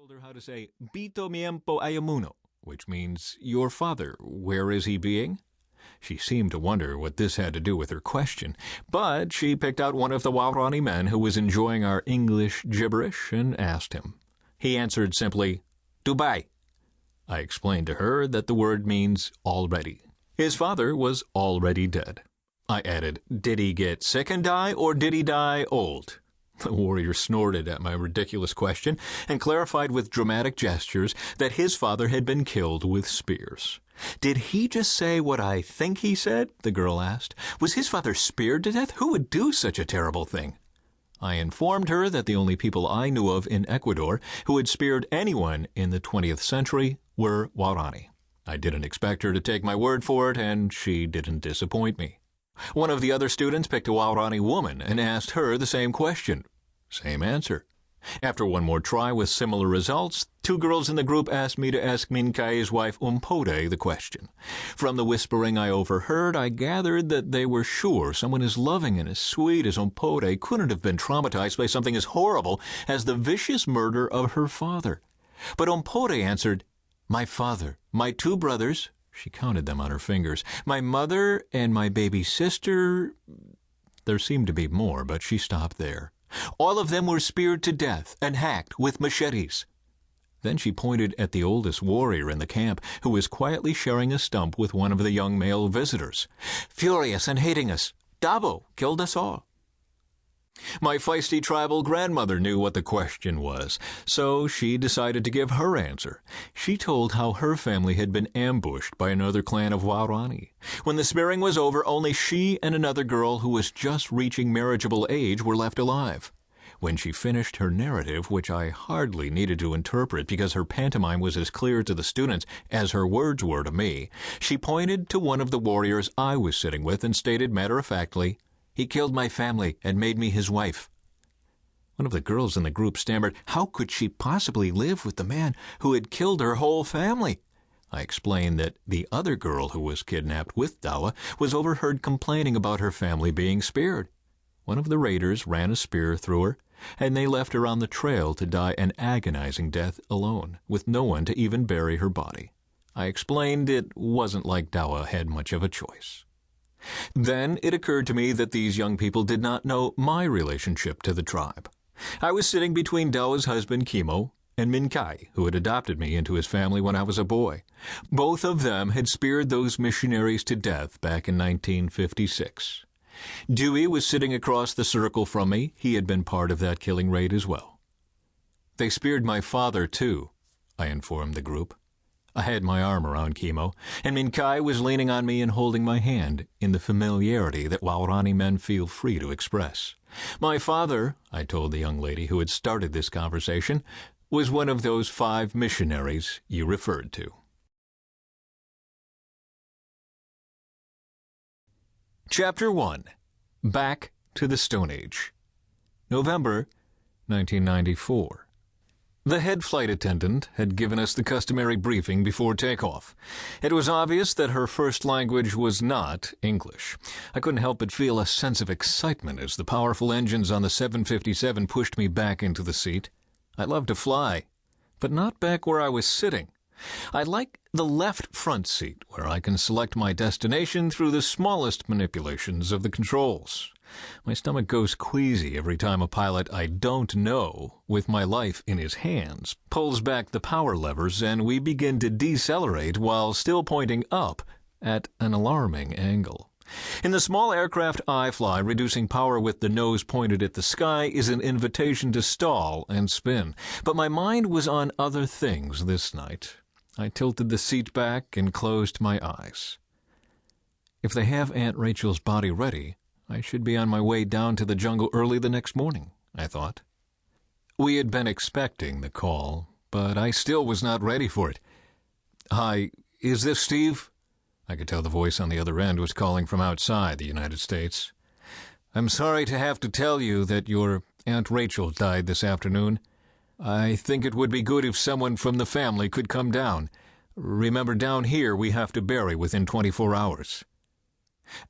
told her how to say Bito miempo ayamuno, which means, your father, where is he being? She seemed to wonder what this had to do with her question, but she picked out one of the Waorani men who was enjoying our English gibberish and asked him. He answered simply, Dubai. I explained to her that the word means already. His father was already dead. I added, did he get sick and die, or did he die old? The warrior snorted at my ridiculous question and clarified with dramatic gestures that his father had been killed with spears. Did he just say what I think he said? The girl asked. Was his father speared to death? Who would do such a terrible thing? I informed her that the only people I knew of in Ecuador who had speared anyone in the 20th century were Waorani. I didn't expect her to take my word for it, and she didn't disappoint me. One of the other students picked a Waorani woman and asked her the same question. Same answer. After one more try with similar results, two girls in the group asked me to ask Minkai's wife Umpode the question. From the whispering I overheard, I gathered that they were sure someone as loving and as sweet as Umpode couldn't have been traumatized by something as horrible as the vicious murder of her father. But Umpode answered, my father, my two brothers, she counted them on her fingers, my mother and my baby sister. There seemed to be more, but she stopped there. All of them were speared to death and hacked with machetes. Then she pointed at the oldest warrior in the camp, who was quietly sharing a stump with one of the young male visitors. Furious and hating us, Dabo killed us all. My feisty tribal grandmother knew what the question was, so she decided to give her answer. She told how her family had been ambushed by another clan of Waorani. When the spearing was over, only she and another girl who was just reaching marriageable age were left alive. When she finished her narrative, which I hardly needed to interpret because her pantomime was as clear to the students as her words were to me, she pointed to one of the warriors I was sitting with and stated matter-of-factly, he killed my family and made me his wife. One of the girls in the group stammered, how could she possibly live with the man who had killed her whole family? I explained that the other girl who was kidnapped with Dawa was overheard complaining about her family being speared. One of the raiders ran a spear through her, and they left her on the trail to die an agonizing death alone, with no one to even bury her body. I explained it wasn't like Dawa had much of a choice. Then it occurred to me that these young people did not know my relationship to the tribe. I was sitting between Dawa's husband, Kimo, and Minkai, who had adopted me into his family when I was a boy. Both of them had speared those missionaries to death back in 1956. Dewey was sitting across the circle from me. He had been part of that killing raid as well. They speared my father, too, I informed the group. I had my arm around Kimo, and Minkai was leaning on me and holding my hand in the familiarity that Waorani men feel free to express. My father, I told the young lady who had started this conversation, was one of those 5 missionaries you referred to. Chapter 1. Back to the Stone Age. November 1994. The head flight attendant had given us the customary briefing before takeoff. It was obvious that her first language was not English. I couldn't help but feel a sense of excitement as the powerful engines on the 757 pushed me back into the seat. I love to fly, but not back where I was sitting. I like the left front seat, where I can select my destination through the smallest manipulations of the controls. My stomach goes queasy every time a pilot I don't know, with my life in his hands, pulls back the power levers and we begin to decelerate while still pointing up at an alarming angle. In the small aircraft I fly, reducing power with the nose pointed at the sky is an invitation to stall and spin. But my mind was on other things this night. I tilted the seat back and closed my eyes. If they have Aunt Rachel's body ready, I should be on my way down to the jungle early the next morning, I thought. We had been expecting the call, but I still was not ready for it. Hi, is this Steve? I could tell the voice on the other end was calling from outside the United States. I'm sorry to have to tell you that your Aunt Rachel died this afternoon. I think it would be good if someone from the family could come down. Remember, down here we have to bury within 24 hours.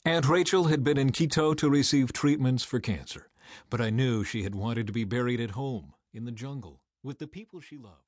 Aunt Rachel had been in Quito to receive treatments for cancer, but I knew she had wanted to be buried at home, in the jungle, with the people she loved.